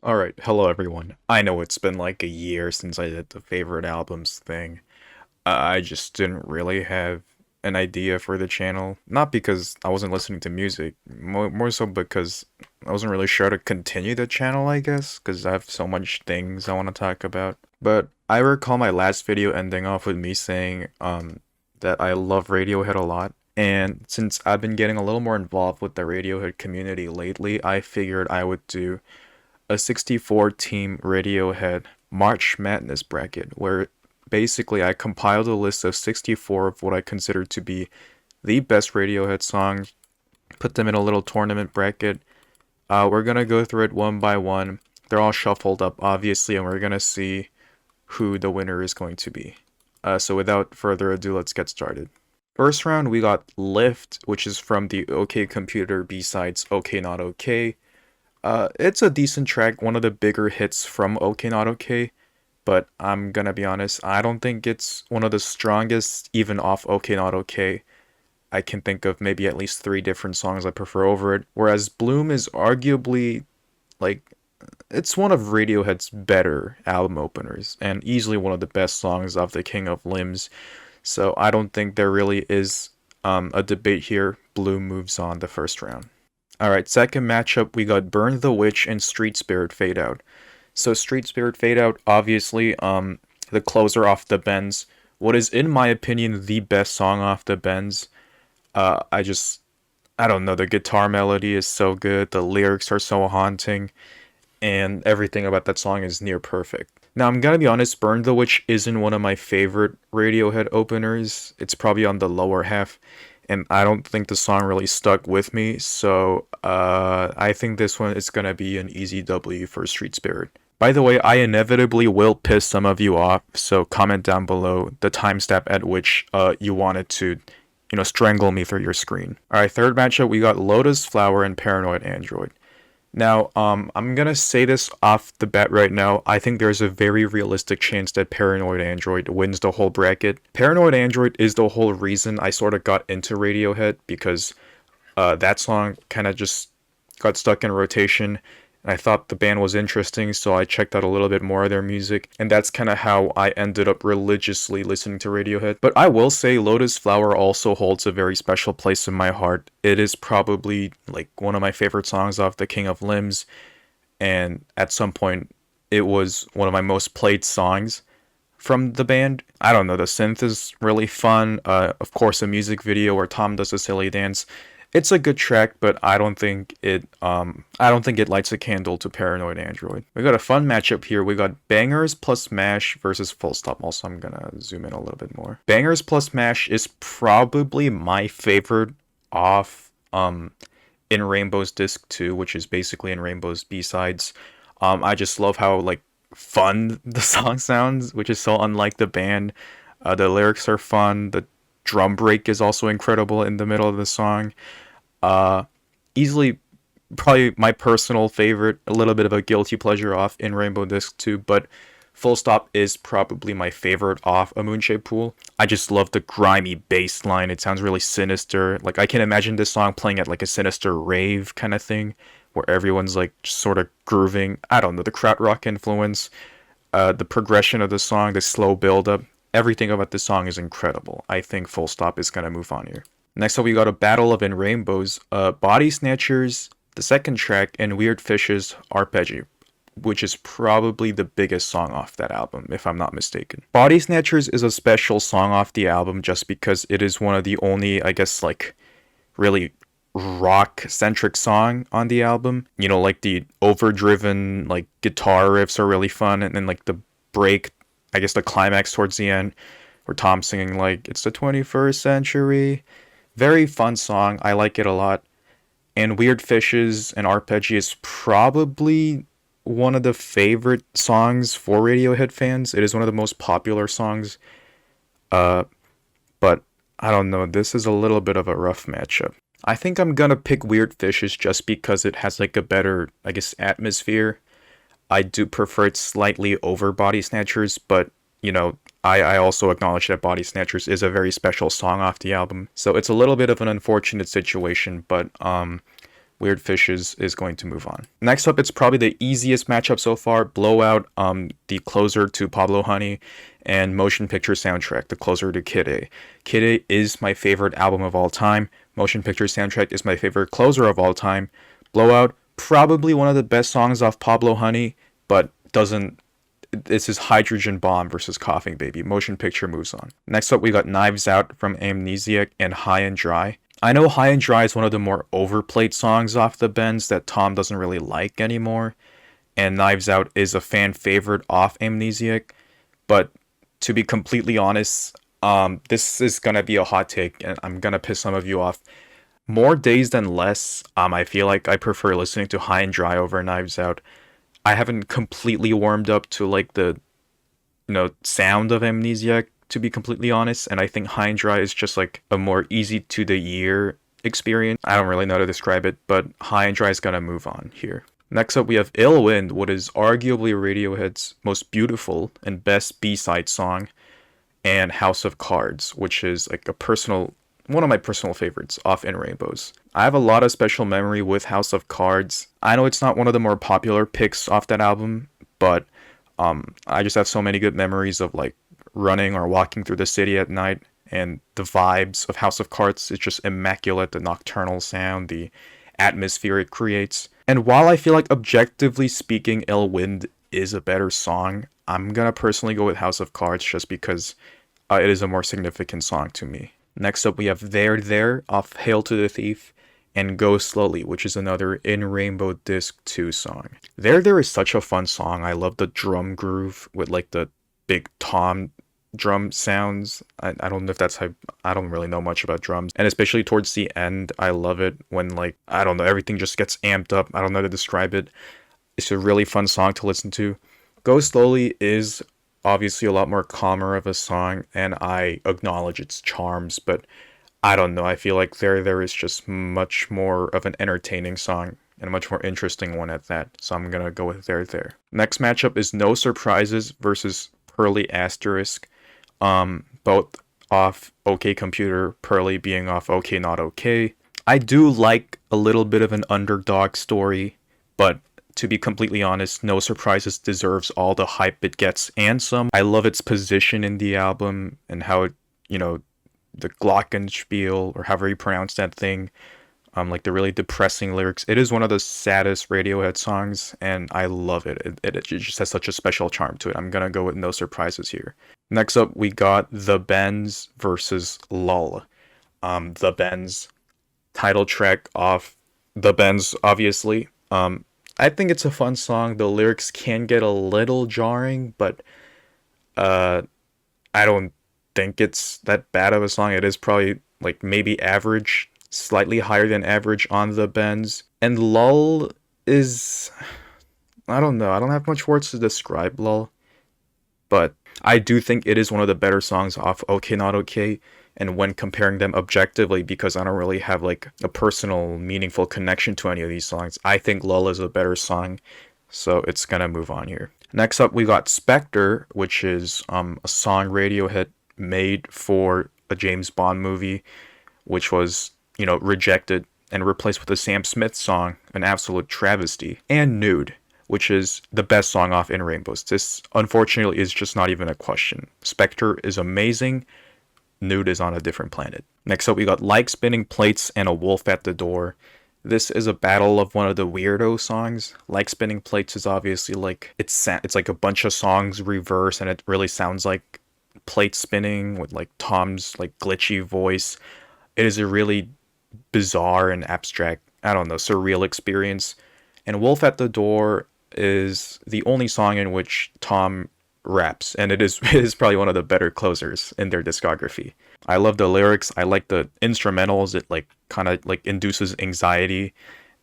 Alright, hello everyone. I know it's been like a year since I did the favorite albums thing. I just didn't really have an idea for the channel. Not because I wasn't listening to music, more so because I wasn't really sure to continue the channel, I guess, because I have so much things I want to talk about. But I recall my last video ending off with me saying that I love Radiohead a lot. And since I've been getting a little more involved with the Radiohead community lately, I figured I would do a 64 team Radiohead March Madness bracket where basically I compiled a list of 64 of what I consider to be the best Radiohead songs, put them in a little tournament bracket. We're gonna go through it one by one. They're all shuffled up, obviously, and we're gonna see who the winner is going to be. So without further ado, let's get started. First round, we got Lift, which is from the OK Computer B-sides OK Not OK. It's a decent track, one of the bigger hits from OK Not OK, but I'm gonna be honest, I don't think it's one of the strongest, even off OK Not OK. I can think of maybe at least three different songs I prefer over it, whereas Bloom is arguably, like, it's one of Radiohead's better album openers, and easily one of the best songs of the King of Limbs, so I don't think there really is a debate here. Bloom moves on the first round. Alright, second matchup, we got Burn the Witch and Street Spirit Fade Out. So Street Spirit Fade Out, obviously, the closer off the bends. What is, in my opinion, the best song off the bends. Uh, I just, I don't know, the guitar melody is so good, the lyrics are so haunting, and everything about that song is near perfect. Now, I'm gonna be honest, Burn the Witch isn't one of my favorite Radiohead openers. It's probably on the lower half, and I don't think the song really stuck with me, so I think this one is gonna be an easy W for Street Spirit. By the way, I inevitably will piss some of you off, so comment down below the timestamp at which you wanted to, strangle me through your screen. Alright, third matchup, we got Lotus Flower and Paranoid Android. Now, I'm gonna say this off the bat right now. I think there's a very realistic chance that Paranoid Android wins the whole bracket. Paranoid Android is the whole reason I sort of got into Radiohead because that song kind of just got stuck in rotation. And I thought the band was interesting, so I checked out a little bit more of their music, and that's kind of how I ended up religiously listening to Radiohead. But I will say Lotus Flower also holds a very special place in my heart. It is probably like one of my favorite songs off The King of Limbs, and at some point it was one of my most played songs from the band. I don't know, the synth is really fun. Of course, a music video where Tom does a silly dance. It's a good track, but I don't think it lights a candle to Paranoid Android. We got a fun matchup here. We got Bangers plus Mash versus Full Stop. Also, I'm gonna zoom in a little bit more. Bangers plus Mash is probably my favorite off in Rainbow's Disc 2, which is basically in Rainbow's B-sides. I just love how like fun the song sounds, which is so unlike the band. The lyrics are fun. The drum break is also incredible in the middle of the song. Uh, Easily, probably my personal favorite. A little bit of a guilty pleasure off in Rainbow Disc 2, but Full Stop is probably my favorite off a Moonshaped Pool. I just love the grimy bass line. It sounds really sinister. Like I can imagine this song playing at like a sinister rave kind of thing, where everyone's like sort of grooving. I don't know, the krautrock influence, the progression of the song, the slow build up. Everything about this song is incredible. I think Full Stop is gonna move on here. Next up, we got a Battle of In Rainbows, Body Snatchers, the second track, and Weird Fish's Arpeggio, which is probably the biggest song off that album, if I'm not mistaken. Body Snatchers is a special song off the album just because it is one of the only, I guess, like, really rock-centric song on the album. You know, like the overdriven, like, guitar riffs are really fun, and then, like, the break, I guess the climax towards the end, where Tom's singing, like, it's the 21st century. Very fun song. I like it a lot. And Weird Fishes and Arpeggio is probably one of the favorite songs for Radiohead fans. It is one of the most popular songs. Uh, but I don't know. This is a little bit of a rough matchup. I think I'm gonna pick Weird Fishes just because it has like a better, I guess, atmosphere. I do prefer it slightly over Body Snatchers, but I also acknowledge that Body Snatchers is a very special song off the album. So it's a little bit of an unfortunate situation, but Weird Fishes is going to move on. Next up, it's probably the easiest matchup so far. Blowout, the closer to Pablo Honey, and Motion Picture Soundtrack, the closer to Kid A. Kid A is my favorite album of all time. Motion Picture Soundtrack is my favorite closer of all time. Blowout, probably one of the best songs off Pablo Honey, but doesn't. This is Hydrogen Bomb versus Coughing Baby. Motion Picture moves on. Next up, we got Knives Out from Amnesiac and High and Dry. I know High and Dry is one of the more overplayed songs off the Bends that Tom doesn't really like anymore, and Knives Out is a fan favorite off Amnesiac, but to be completely honest, this is gonna be a hot take, and I'm gonna piss some of you off. More days than less, I feel like I prefer listening to High and Dry over Knives Out. I haven't completely warmed up to like the sound of Amnesiac, to be completely honest, and I think High and Dry is just like a more easy to the ear experience. I don't really know how to describe it, but High and Dry is gonna move on here. Next up, we have Ill Wind, what is arguably Radiohead's most beautiful and best B-side song, and House of Cards, which is like one of my personal favorites off In Rainbows. I have a lot of special memory with House of Cards. I know it's not one of the more popular picks off that album, but I just have so many good memories of like running or walking through the city at night, and the vibes of House of Cards is just immaculate. The nocturnal sound, the atmosphere it creates. And while I feel like objectively speaking, Ill Wind is a better song, I'm gonna personally go with House of Cards just because it is a more significant song to me. Next up, we have There off Hail to the Thief, and Go Slowly, which is another In Rainbow Disc 2 song. There is such a fun song. I love the drum groove with like the big tom drum sounds. I don't know if that's how, I don't really know much about drums. And especially towards the end, I love it when like, I don't know, everything just gets amped up. I don't know how to describe it. It's a really fun song to listen to. Go Slowly is obviously a lot more calmer of a song, and I acknowledge its charms, but I don't know. I feel like There is just much more of an entertaining song and a much more interesting one at that. So I'm gonna go with There. Next matchup is No Surprises versus Pearly Asterisk. Both off OK Computer, Pearly being off OK Not OK. I do like a little bit of an underdog story, but to be completely honest, No Surprises deserves all the hype it gets and some. I love its position in the album and how it, the glockenspiel, or however you pronounce that thing, like the really depressing lyrics. It is one of the saddest Radiohead songs, and I love it. It just has such a special charm to it. I'm gonna go with No Surprises here. Next up, we got The Bends versus Lull. The Bends, title track off The Bends, obviously. I think it's a fun song. The lyrics can get a little jarring, but I don't think it's that bad of a song. It is probably like maybe average, slightly higher than average on The Bends. And Lull is, I don't know. I don't have much words to describe Lull, but I do think it is one of the better songs off OK Not OK. And when comparing them objectively, because I don't really have like a personal, meaningful connection to any of these songs, I think Lull is a better song, so it's gonna move on here. Next up, we got Spectre, which is a song Radiohead made for a James Bond movie, which was, rejected and replaced with a Sam Smith song, an absolute travesty. And Nude, which is the best song off In Rainbows. This, unfortunately, is just not even a question. Spectre is amazing. Nude is on a different planet. Next up, we got Like Spinning Plates and A Wolf at the Door. This is a battle of one of the weirdo songs. Like Spinning Plates is obviously like, it's like a bunch of songs reverse, and it really sounds like plate spinning with like Tom's like glitchy voice. It is a really bizarre and abstract, I don't know, surreal experience. And Wolf at the Door is the only song in which Tom raps, and it is probably one of the better closers in their discography. I love the lyrics. I like the instrumentals. It like kind of like induces anxiety,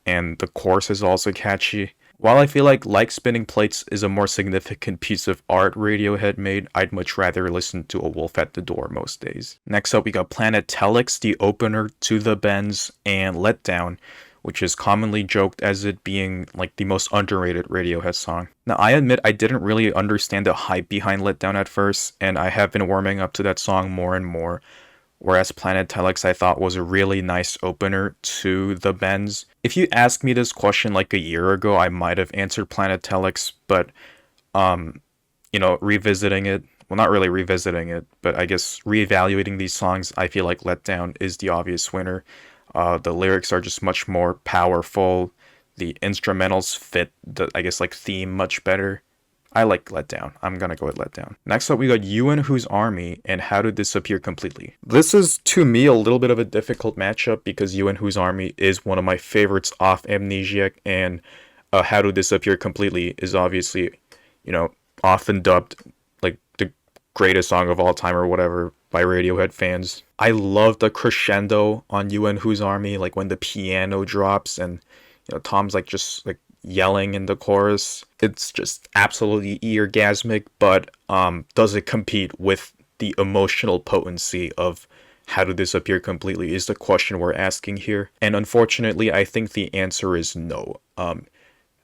and the chorus is also catchy. While I feel like Spinning Plates is a more significant piece of art Radiohead made, I'd much rather listen to A Wolf at the Door most days. Next up, we got Planet Telex, the opener to The Bends, and Letdown, which is commonly joked as it being like the most underrated Radiohead song. Now, I admit I didn't really understand the hype behind Letdown at first, and I have been warming up to that song more and more. whereas Planet Telex I thought was a really nice opener to the bends. If you asked me this question like a year ago, I might have answered Planet Telex, but um, revisiting it, well, not really revisiting it, but I guess reevaluating these songs, I feel like Letdown is the obvious winner. The lyrics are just much more powerful. The instrumentals fit the, I guess, like theme much better. I like Letdown. I'm gonna go with Letdown. Next up, we got You and Whose Army and How to Disappear Completely. This is, to me, a little bit of a difficult matchup because You and Whose Army is one of my favorites off Amnesiac, and How to Disappear Completely is obviously, often dubbed like the greatest song of all time or whatever by Radiohead fans. I love the crescendo on You and Whose Army, like when the piano drops and Tom's like just like yelling in the chorus. It's just absolutely eargasmic, but does it compete with the emotional potency of How to Disappear Completely is the question we're asking here. And unfortunately, I think the answer is no.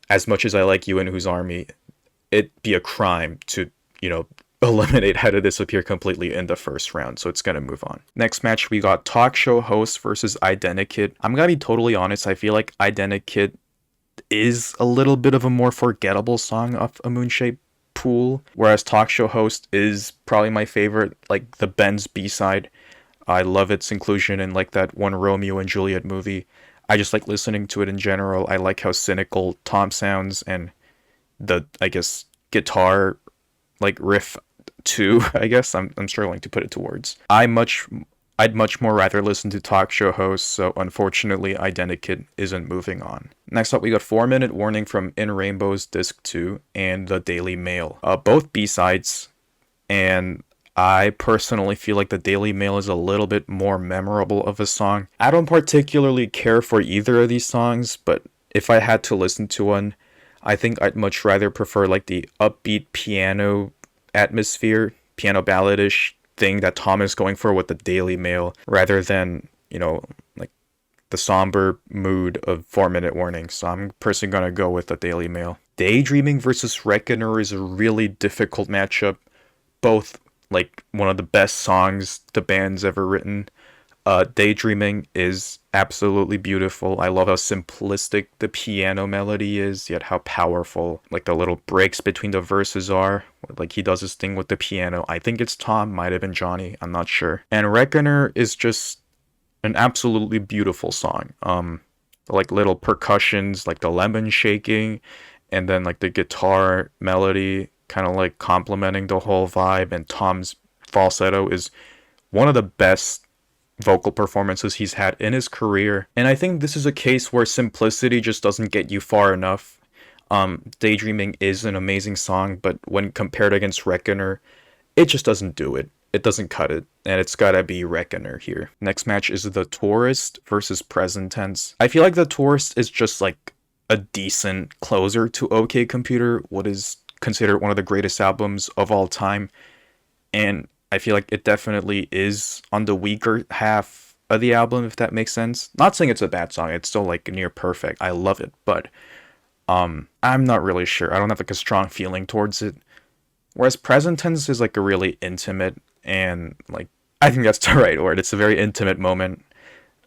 As much as I like You and Whose Army, it'd be a crime to, eliminate How to Disappear Completely in the first round, so it's gonna move on. Next match, we got Talk Show Host versus Identikid. I'm gonna be totally honest, I feel like Identikid is a little bit of a more forgettable song of a Moonshaped Pool, whereas Talk Show Host is probably my favorite, like the Ben's B-side. I love its inclusion in like that one Romeo and Juliet movie. I just like listening to it in general. I like how cynical Tom sounds, and the, I guess, guitar like riff too. I guess I'm struggling to put it to words. I'd much more rather listen to Talk Show Hosts, so unfortunately Identikid isn't moving on. Next up, we got 4-Minute Warning from In Rainbow's Disc 2 and The Daily Mail. Both B-sides, and I personally feel like The Daily Mail is a little bit more memorable of a song. I don't particularly care for either of these songs, but if I had to listen to one, I think I'd much rather prefer like the upbeat piano atmosphere, piano balladish thing that Tom is going for with The Daily Mail, rather than, like the somber mood of 4-Minute Warning. So I'm personally gonna go with The Daily Mail. Daydreaming versus Reckoner is a really difficult matchup. Both like one of the best songs the band's ever written. Daydreaming is absolutely beautiful. I love how simplistic the piano melody is, yet how powerful like the little breaks between the verses are. Like he does his thing with the piano. I think it's Tom, might have been Johnny, I'm not sure. And Reckoner is just an absolutely beautiful song. Like little percussions, like the lemon shaking, and then like the guitar melody kind of like complementing the whole vibe, and Tom's falsetto is one of the best vocal performances he's had in his career. And I think this is a case where simplicity just doesn't get you far enough. Daydreaming is an amazing song, but when compared against Reckoner, it just doesn't do it. It doesn't cut it, and it's gotta be Reckoner here. Next match is The Tourist versus Present Tense. I feel like The Tourist is just like a decent closer to OK Computer, what is considered one of the greatest albums of all time. And I feel like it definitely is on the weaker half of the album, if that makes sense. Not saying it's a bad song, it's still like near perfect. I love it, but I'm not really sure. I don't have like a strong feeling towards it. Whereas Present Tense is like a really intimate, and like I think that's the right word. It's a very intimate moment.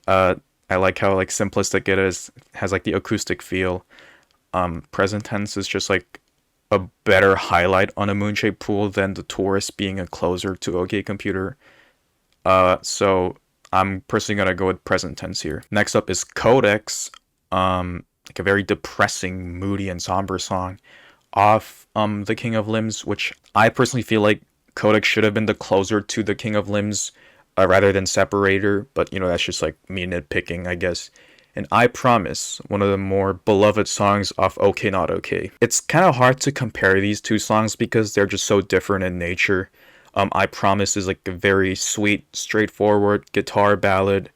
I like how like simplistic it is, has like the acoustic feel. Present Tense is just like a better highlight on a Moonshaped Pool than The Tourist being a closer to OK Computer. So I'm personally gonna go with Present Tense here. Next up is Codex, like a very depressing, moody, and somber song off The King of Limbs, which I personally feel like Codex should have been the closer to The King of Limbs rather than Separator, but that's just like me nitpicking, I guess. And I Promise, one of the more beloved songs off OK Not OK. It's kind of hard to compare these two songs because they're just so different in nature. I Promise is like a very sweet, straightforward guitar ballad.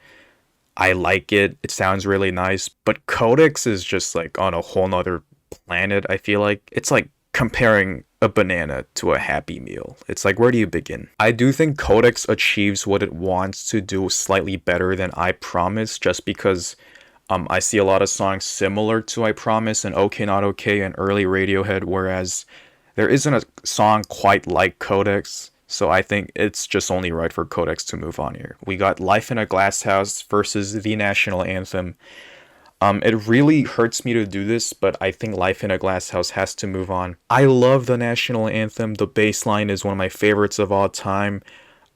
I like it. It sounds really nice. But Codex is just like on a whole nother planet, I feel like. It's like comparing a banana to a Happy Meal. It's like, where do you begin? I do think Codex achieves what it wants to do slightly better than I Promise, just because I see a lot of songs similar to I Promise and OK Not OK and early Radiohead, whereas there isn't a song quite like Codex. So I think it's just only right for Codex to move on here. We got Life in a Glass House versus the national anthem. It really hurts me to do this, but I think Life in a Glass House has to move on. I love the national anthem. The bass line is one of my favorites of all time.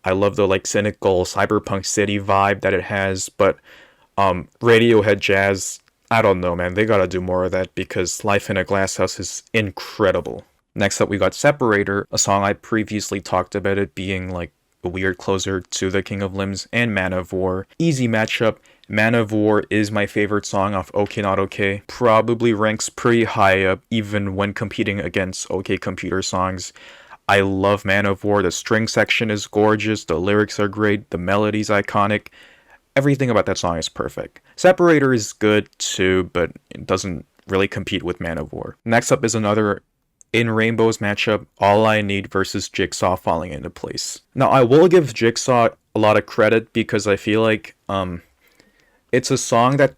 I love the like cynical cyberpunk city vibe that it has, but Radiohead jazz, I don't know, man. They gotta do more of that because Life in a Glass House is incredible. Next up, we got Separator, a song I previously talked about it being like a weird closer to The King of Limbs and Man of War. Easy matchup. Man of War is my favorite song off OK Not OK. Probably ranks pretty high up even when competing against OK Computer songs. I love Man of War. The string section is gorgeous. The lyrics are great. The melody's iconic. Everything about that song is perfect. Separator is good too, but it doesn't really compete with Man of War. Next up is another In Rainbow's matchup, All I Need versus Jigsaw falling into place. Now, I will give Jigsaw a lot of credit because I feel like it's a song that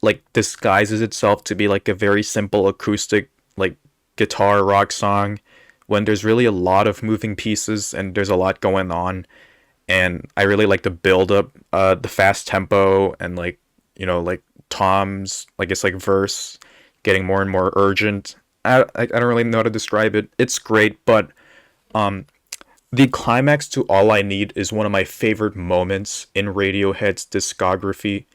like disguises itself to be like a very simple acoustic like guitar rock song when there's really a lot of moving pieces and there's a lot going on, and I really like the build up, the fast tempo, and like like Tom's like it's like verse getting more and more urgent. I don't really know how to describe it. It's great, but um the climax to All I Need is one of my favorite moments in Radiohead's discography,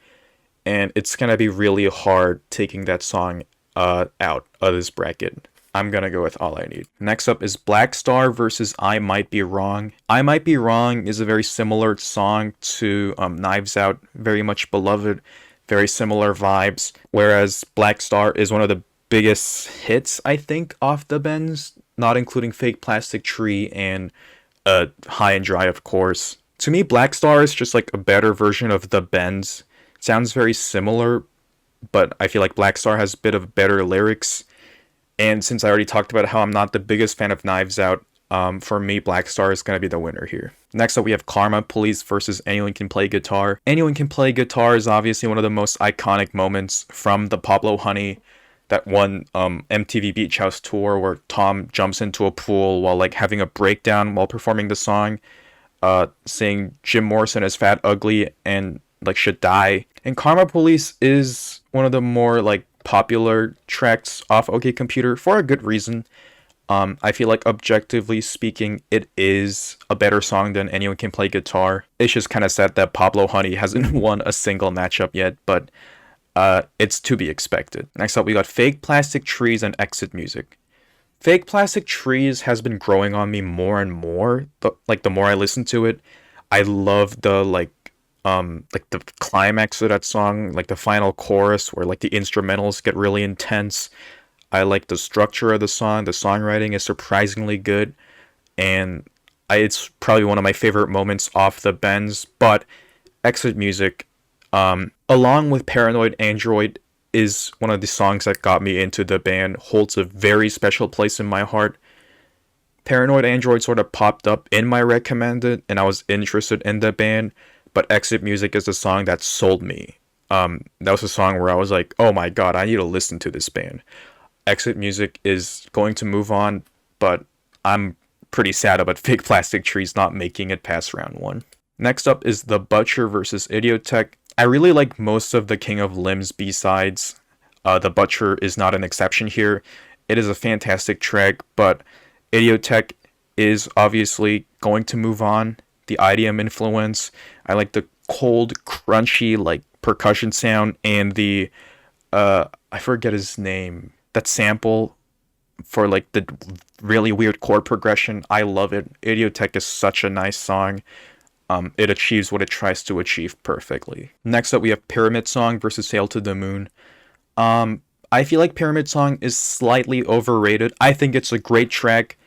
and it's gonna be really hard taking that song out of this bracket. I'm gonna go with All I Need. Next up is Black Star versus I Might Be Wrong. I Might Be Wrong is a very similar song to Knives Out, very much beloved, very similar vibes. Whereas Black Star is one of the biggest hits, I think, off the bends, not including Fake Plastic Tree and High and Dry, of course. To me, Black Star is just like a better version of the bends. It sounds very similar, but I feel like Black Star has a bit of better lyrics. And since I already talked about how I'm not the biggest fan of Knives Out, for me, Black Star is going to be the winner here. Next up, we have Karma Police versus Anyone Can Play Guitar. Anyone Can Play Guitar is obviously one of the most iconic moments from the Pablo Honey, that one MTV Beach House tour where Tom jumps into a pool while like having a breakdown while performing the song, saying Jim Morrison is fat, ugly, and like should die. And Karma Police is one of the more like popular tracks off OK Computer for a good reason. I feel like objectively speaking, it is a better song than Anyone Can Play Guitar. It's just kind of sad that Pablo Honey hasn't won a single matchup yet, but it's to be expected. Next up, we got Fake Plastic Trees and Exit Music. Fake Plastic Trees has been growing on me more and more. The more I listen to it, I love the like the climax of that song, like the final chorus where like the instrumentals get really intense. I like the structure of the song. The songwriting is surprisingly good, and it's probably one of my favorite moments off the bends. But Exit Music, along with Paranoid Android, is one of the songs that got me into the band, holds a very special place in my heart. Paranoid Android sort of popped up in my recommended, and I was interested in the band, but Exit Music is the song that sold me. That was a song where I was like, oh my god, I need to listen to this band. Exit Music is going to move on, but I'm pretty sad about Fake Plastic Trees not making it past round one. Next up is The Butcher versus Idiotech. I really like most of the King of Limbs B-sides. The Butcher is not an exception here. It is a fantastic track, but Idiotech is obviously going to move on. The IDM influence. I like the cold, crunchy, like percussion sound, and the I forget his name. That sample for like the really weird chord progression. I love it. Idiotech is such a nice song. It achieves what it tries to achieve perfectly. Next up, we have Pyramid Song versus Sail to the Moon. I feel like Pyramid Song is slightly overrated. I think it's a great track.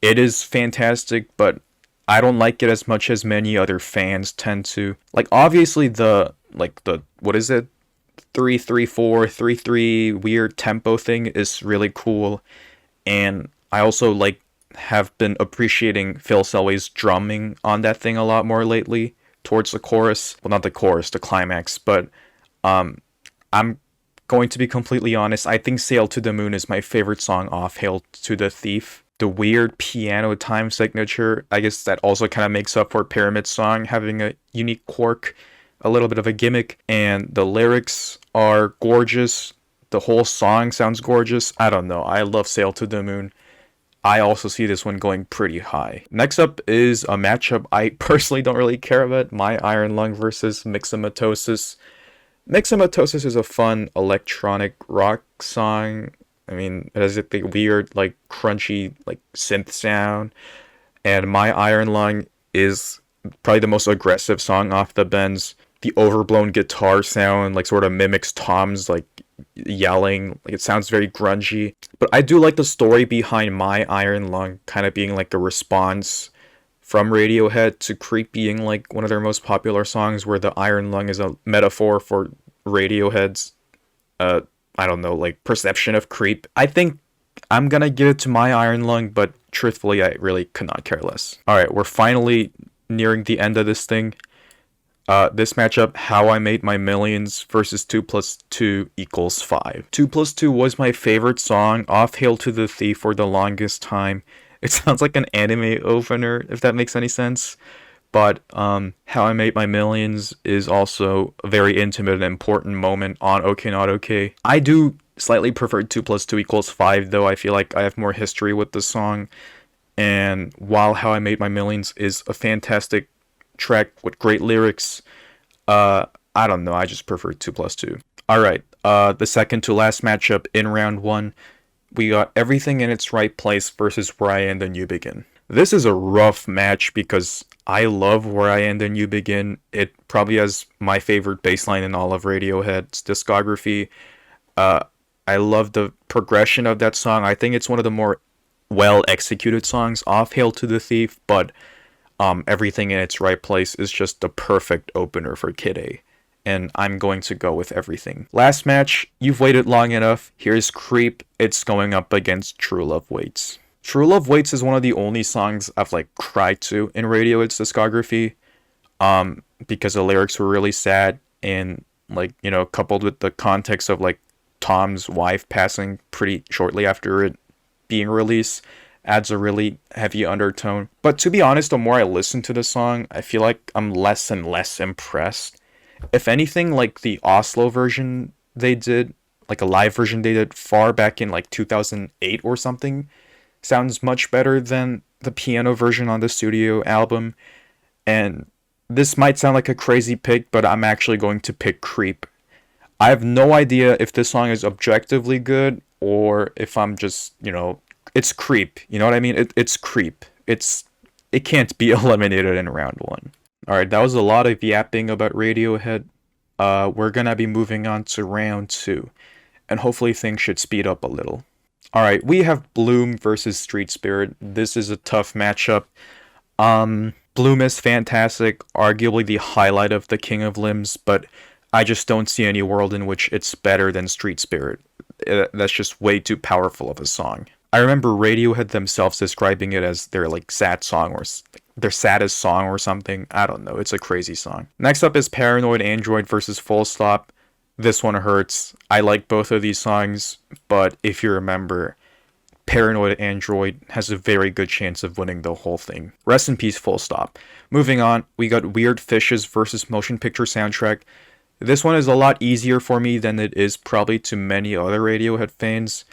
It is fantastic, but I don't like it as much as many other fans tend to. Like obviously the what is it? 3-3-4, 3-3 weird tempo thing is really cool. And I also like have been appreciating Phil Selway's drumming on that thing a lot more lately towards the chorus. Well, not the chorus, the climax, but I'm going to be completely honest. I think Sail to the Moon is my favorite song off Hail to the Thief. the weird piano time signature. I guess that also kind of makes up for Pyramid Song having a unique quirk, a little bit of a gimmick, and the lyrics are gorgeous. The whole song sounds gorgeous. I don't know. I love Sail to the Moon. I also see this one going pretty high. Next up is a matchup I personally don't really care about. My Iron Lung versus Mixomatosis. Mixomatosis is a fun electronic rock song. I mean, it has a weird, like, crunchy, like, synth sound. And My Iron Lung is probably the most aggressive song off the bends. The overblown guitar sound, like, sort of mimics Tom's, like, yelling. Like, it sounds very grungy. But I do like the story behind My Iron Lung kind of being, like, a response from Radiohead to Creep being like one of their most popular songs, where the iron lung is a metaphor for Radiohead's uh I don't know, like, perception of Creep. I think I'm gonna give it to My Iron Lung, but truthfully I really could not care less. Alright, we're finally nearing the end of this thing. This matchup, How I Made My Millions versus 2 plus 2 equals 5. 2 plus 2 was my favorite song off Hail to the Thief for the longest time. It sounds like an anime opener, if that makes any sense. But How I Made My Millions is also a very intimate and important moment on OK Not OK. I do slightly prefer 2 plus 2 equals 5, though. I feel like I have more history with the song. And while How I Made My Millions is a fantastic track with great lyrics, I don't know, I just prefer 2 plus 2. Alright, the second to last matchup in round 1, we got Everything in Its Right Place versus Where I End and You Begin. This is a rough match because I love Where I End and You Begin. It probably has my favorite bass line in all of Radiohead's discography. I love the progression of that song. I think it's one of the more well executed songs off Hail to the Thief, but Everything in Its Right Place is just the perfect opener for Kid A. And I'm going to go with Everything. Last match, you've waited long enough. Here's Creep. It's going up against True Love Waits. True Love Waits is one of the only songs I've, like, cried to in Radiohead's discography. Because the lyrics were really sad, and, like, you know, coupled with the context of, like, Tom's wife passing pretty shortly after it being released, adds a really heavy undertone. But to be honest, the more I listen to the song, I feel like I'm less and less impressed. If anything, like, the Oslo version they did, like a live version they did far back in like 2008 or something, sounds much better than the piano version on the studio album. And this might sound like a crazy pick, but I'm actually going to pick Creep. I have no idea if this song is objectively good or if I'm just, you know, it's Creep. You know what I mean? It's Creep. It can't be eliminated in round 1. Alright, that was a lot of yapping about Radiohead. We're gonna be moving on to round 2, and hopefully things should speed up a little. Alright, we have Bloom versus Street Spirit. This is a tough matchup. Bloom is fantastic, arguably the highlight of the King of Limbs, but I just don't see any world in which it's better than Street Spirit. That's just way too powerful of a song. I remember Radiohead themselves describing it as their, like, sad song or their saddest song or something. I don't know. It's a crazy song. Next up is Paranoid Android versus Full Stop. This one hurts. I like both of these songs, but if you remember, Paranoid Android has a very good chance of winning the whole thing. Rest in peace, Full Stop. Moving on, we got Weird Fishes versus Motion Picture Soundtrack. This one is a lot easier for me than it is probably to many other Radiohead fans.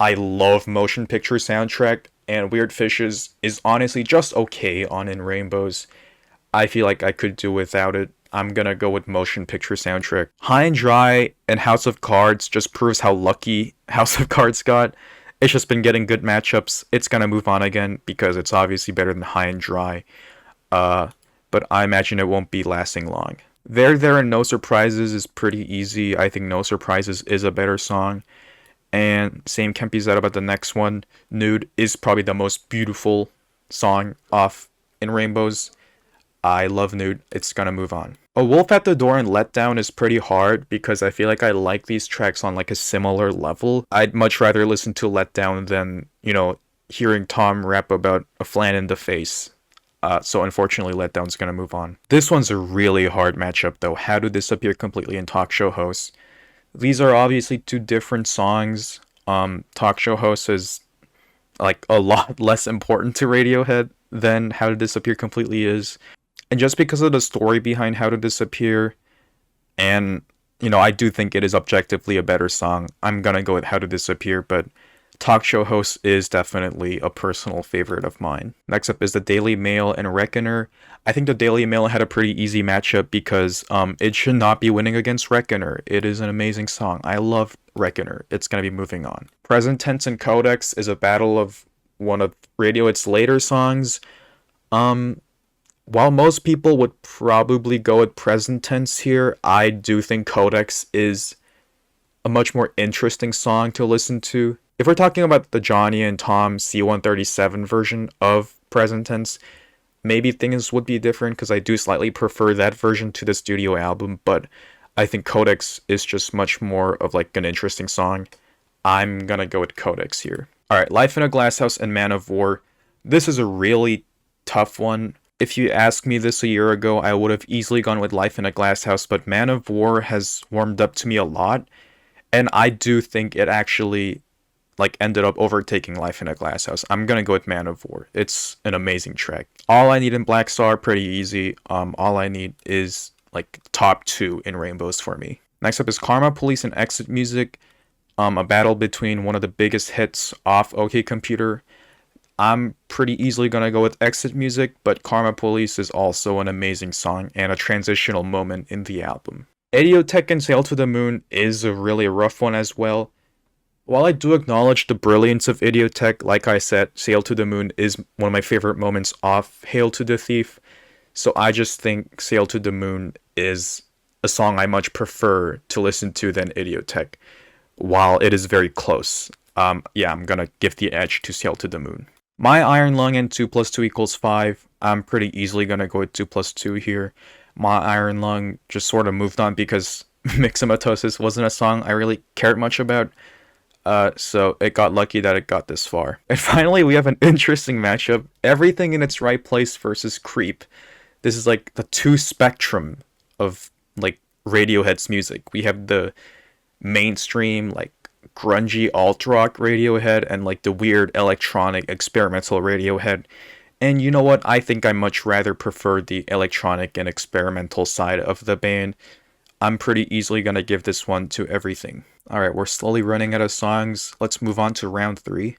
I love Motion Picture Soundtrack, and Weird Fishes is honestly just okay on In Rainbows. I feel like I could do without it. I'm gonna go with Motion Picture Soundtrack. High and Dry and House of Cards just proves how lucky House of Cards got. It's just been getting good matchups. It's gonna move on again because it's obviously better than High and Dry. But I imagine it won't be lasting long. There and No Surprises is pretty easy. I think No Surprises is a better song. And same can be said about the next one. Nude is probably the most beautiful song off In Rainbows. I love Nude. It's gonna move on. A Wolf at the Door and Letdown is pretty hard because I feel like I like these tracks on, like, a similar level. I'd much rather listen to Letdown than, you know, hearing Tom rap about a flan in the face. So unfortunately, Letdown's gonna move on. This one's a really hard matchup though. How to Disappear Completely and Talk Show Hosts. These are obviously two different songs. Talk Show Host is like a lot less important to Radiohead than How to Disappear completely is. And just because of the story behind How to Disappear, and I do think it is objectively a better song, I'm gonna go with How to Disappear, but Talk Show Host is definitely a personal favorite of mine. Next up is the Daily Mail and Reckoner. I think the Daily Mail had a pretty easy matchup because it should not be winning against Reckoner. It is an amazing song. I love Reckoner. It's going to be moving on. Present Tense and Codex is a battle of one of Radiohead's later songs. Um, while most people would probably go with Present Tense here, I do think Codex is a much more interesting song to listen to. If we're talking about the Johnny and Tom C137 version of Present Tense, maybe things would be different because I do slightly prefer that version to the studio album, but I think Codex is just much more of like an interesting song. I'm gonna go with Codex here. Alright, Life in a Glasshouse and Man of War. This is a really tough one. If you asked me this a year ago, I would have easily gone with Life in a Glasshouse, but Man of War has warmed up to me a lot, and I do think it actually like ended up overtaking Life in a Glasshouse. I'm gonna go with Man of War. It's an amazing track. All I Need in Black Star, pretty easy. All I Need is like top 2 in Rainbows for me. Next up is Karma Police and Exit Music. A battle between one of the biggest hits off OK Computer. I'm pretty easily gonna go with Exit Music, but Karma Police is also an amazing song and a transitional moment in the album. Idiotech and Sail to the Moon is a really rough one as well. While I do acknowledge the brilliance of Idiotech, like I said, Sail to the Moon is one of my favorite moments off Hail to the Thief, so I just think Sail to the Moon is a song I much prefer to listen to than Idiotech, while it is very close. Yeah, I'm gonna give the edge to Sail to the Moon. My Iron Lung and 2 plus 2 equals 5. I'm pretty easily gonna go with 2 plus 2 here. My Iron Lung just sort of moved on because Myxomatosis wasn't a song I really cared much about. So it got lucky that it got this far. And finally, we have an interesting matchup. Everything in its Right Place versus Creep. This is like the two spectrum of like Radiohead's music. We have the mainstream, like grungy alt rock Radiohead and like the weird electronic experimental Radiohead. And you know what? I think I much rather prefer the electronic and experimental side of the band. I'm pretty easily gonna give this one to Everything. Alright, we're slowly running out of songs. Let's move on to round 3.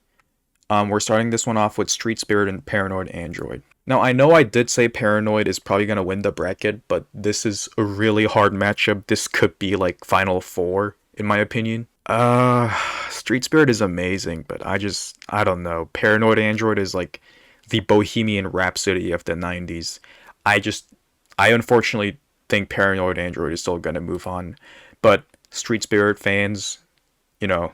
We're starting this one off with Street Spirit and Paranoid Android. Now, I know I did say Paranoid is probably gonna win the bracket, but this is a really hard matchup. This could be like Final 4, in my opinion. Street Spirit is amazing, but I don't know. Paranoid Android is like the Bohemian Rhapsody of the 90s. I unfortunately think Paranoid Android is still gonna move on, but Street Spirit fans, you know,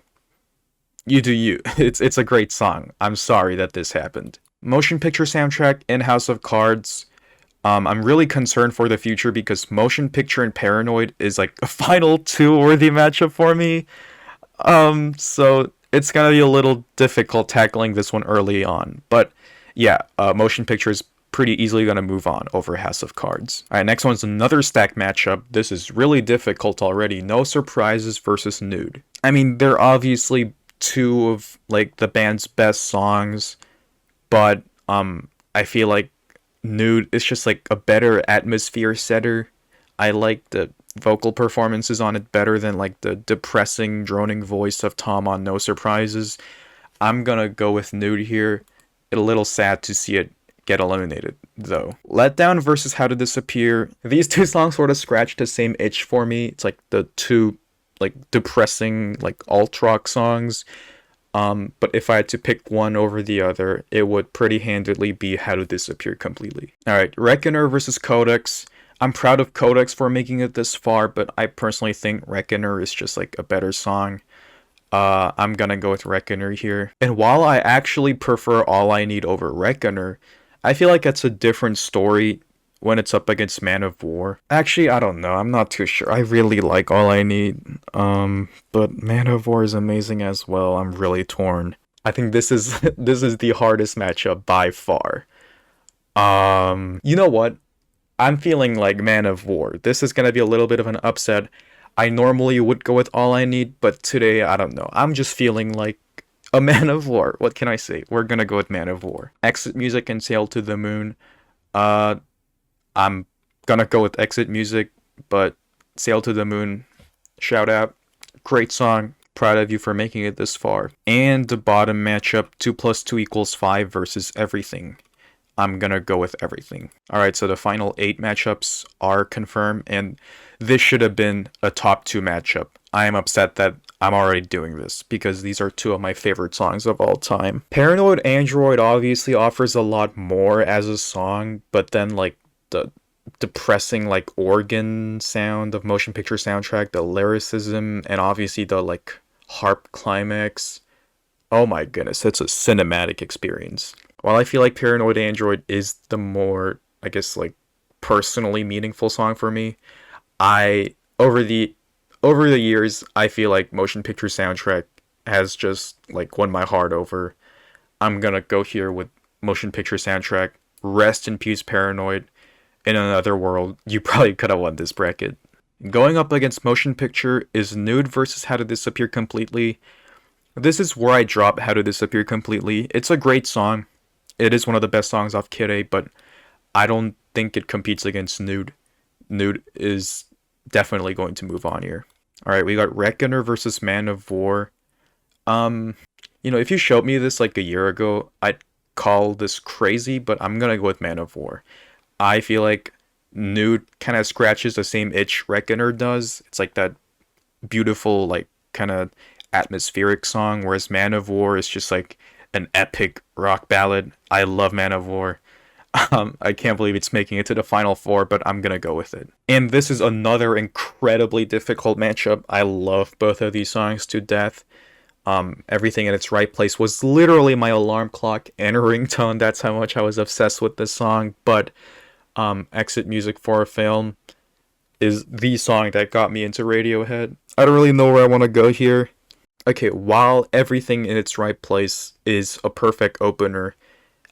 you do you. It's a great song. I'm sorry that this happened. Motion picture soundtrack in House of Cards. I'm really concerned for the future because Motion Picture and Paranoid is like a Final 2 worthy matchup for me. So it's gonna be a little difficult tackling this one early on. But yeah, Motion Picture is pretty easily gonna move on over House of Cards. Alright, next one's another stack matchup. This is really difficult already. No Surprises versus Nude. I mean, they're obviously two of like the band's best songs, but I feel like Nude is just like a better atmosphere setter. I like the vocal performances on it better than like the depressing droning voice of Tom on No Surprises. I'm gonna go with Nude here. It's a little sad to see it get eliminated though. Letdown versus How to Disappear. These two songs sort of scratch the same itch for me. It's like the two like depressing like alt rock songs. But if I had to pick one over the other, it would pretty handedly be How to Disappear completely. Alright, Reckoner versus Codex. I'm proud of Codex for making it this far, but I personally think Reckoner is just like a better song. I'm gonna go with Reckoner here. And while I actually prefer All I Need over Reckoner, I feel like it's a different story when it's up against Man of War. Actually, I don't know. I'm not too sure. I really like All I Need. But Man of War is amazing as well. I'm really torn. I think this is this is the hardest matchup by far. You know what? I'm feeling like Man of War. This is gonna be a little bit of an upset. I normally would go with All I Need, but today, I don't know. I'm just feeling like A Man of War. What can I say? We're gonna go with Man of War. Exit Music and Sail to the Moon. Uh, I'm gonna go with Exit Music, but Sail to the Moon, shout out. Great song. Proud of you for making it this far. And the bottom matchup, 2 plus 2 equals 5 versus Everything. I'm gonna go with Everything. Alright, so the final 8 matchups are confirmed, and this should have been a top 2 matchup. I am upset that I'm already doing this, because these are two of my favorite songs of all time. Paranoid Android obviously offers a lot more as a song, but then, like, the depressing, like, organ sound of motion picture soundtrack, the lyricism, and obviously the, like, harp climax. Oh my goodness, it's a cinematic experience. While I feel like Paranoid Android is the more, I guess, like, personally meaningful song for me, I over the years, I feel like motion picture soundtrack has just like won my heart over. I'm gonna go here with motion picture soundtrack. Rest in peace, Paranoid. In another world, you probably could have won this bracket. Going up against motion picture is Nude versus How to Disappear Completely. This is where I drop How to Disappear Completely. It's a great song. It is one of the best songs off Kid A, but I don't think it competes against Nude. Nude is definitely going to move on here. Alright, we got Reckoner versus Man of War. Um, if you showed me this like a year ago, I'd call this crazy, but I'm gonna go with Man of War. I feel like Nude kind of scratches the same itch Reckoner does. It's like that beautiful, like, kind of atmospheric song, whereas Man of War is just like an epic rock ballad. I love Man of War. I can't believe it's making it to the final four, but I'm gonna go with it. And this is another incredibly difficult matchup. I love both of these songs to death. Everything in its right place was literally my alarm clock and ringtone. That's how much I was obsessed with this song. But Exit Music for a Film is the song that got me into Radiohead. I don't really know where I want to go here. Okay, while Everything in its right place is a perfect opener,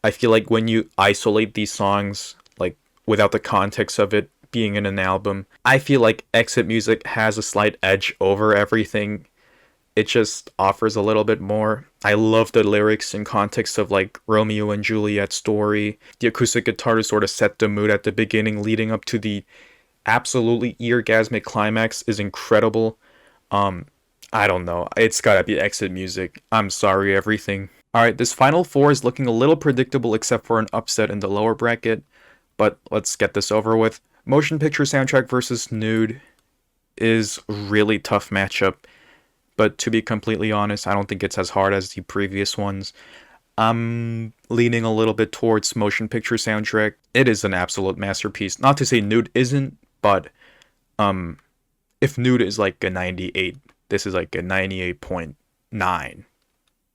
I feel like when you isolate these songs, like, without the context of it being in an album, I feel like Exit Music has a slight edge over Everything. It just offers a little bit more. I love the lyrics in context of, like, Romeo and Juliet story. The acoustic guitar to sort of set the mood at the beginning leading up to the absolutely orgasmic climax is incredible. I don't know. It's gotta be Exit Music. I'm sorry, Everything. Alright, this final four is looking a little predictable except for an upset in the lower bracket, but let's get this over with. Motion Picture Soundtrack versus Nude is a really tough matchup, but to be completely honest, I don't think it's as hard as the previous ones. I'm leaning a little bit towards Motion Picture Soundtrack. It is an absolute masterpiece. Not to say Nude isn't, but if Nude is like a 98, this is like a 98.9.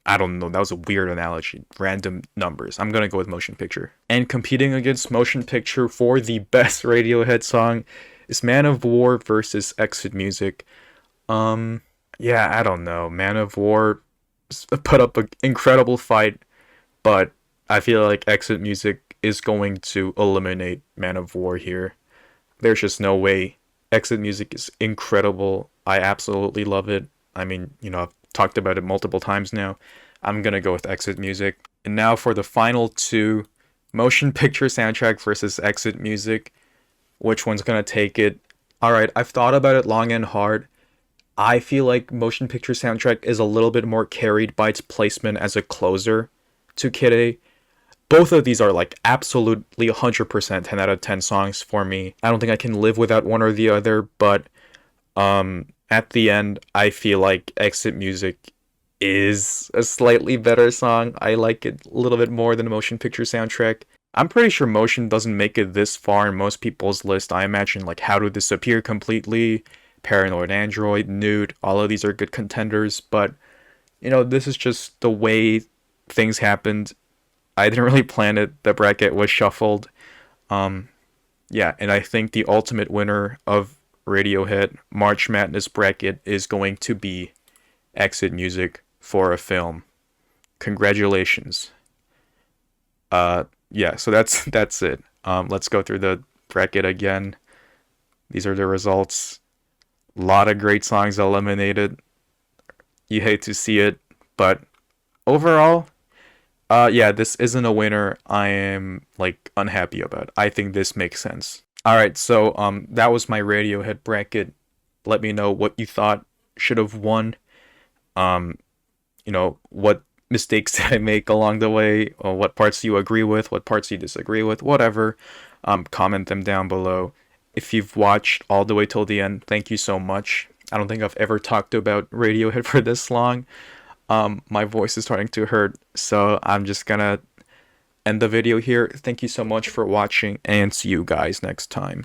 I don't know, that was a weird analogy. Random numbers. I'm gonna go with Motion Picture. And competing against Motion Picture for the best Radiohead song is Man of War versus Exit Music. Yeah, I don't know. Man of War put up an incredible fight, but I feel like Exit Music is going to eliminate Man of War here. There's just no way. Exit Music is incredible. I absolutely love it. I mean, I've talked about it multiple times now. I'm gonna go with Exit Music. And now for the final two, Motion Picture Soundtrack versus Exit Music. Which one's gonna take it? Alright, I've thought about it long and hard. I feel like Motion Picture Soundtrack is a little bit more carried by its placement as a closer to Kid A. Both of these are like absolutely 100% 10 out of 10 songs for me. I don't think I can live without one or the other, but at the end, I feel like Exit Music is a slightly better song. I like it a little bit more than Motion Picture Soundtrack. I'm pretty sure Motion doesn't make it this far in most people's list. I imagine like How to Disappear Completely, Paranoid Android, Nude, all of these are good contenders, but this is just the way things happened. I didn't really plan it. The bracket was shuffled. Yeah, and I think the ultimate winner of Radiohead March Madness bracket is going to be Exit Music for a Film. Congratulations. Yeah, so that's it. Let's go through the bracket again. These are the results. A lot of great songs eliminated. You hate to see it, but overall, yeah, this isn't a winner. I am like unhappy about. I think this makes sense. All right, so that was my Radiohead bracket. Let me know what you thought should have won. Um, what mistakes did I make along the way, or what parts you agree with, what parts you disagree with, whatever. Comment them down below. If you've watched all the way till the end, thank you so much. I don't think I've ever talked about Radiohead for this long. My voice is starting to hurt, so I'm just gonna end the video here. Thank you so much for watching, and see you guys next time.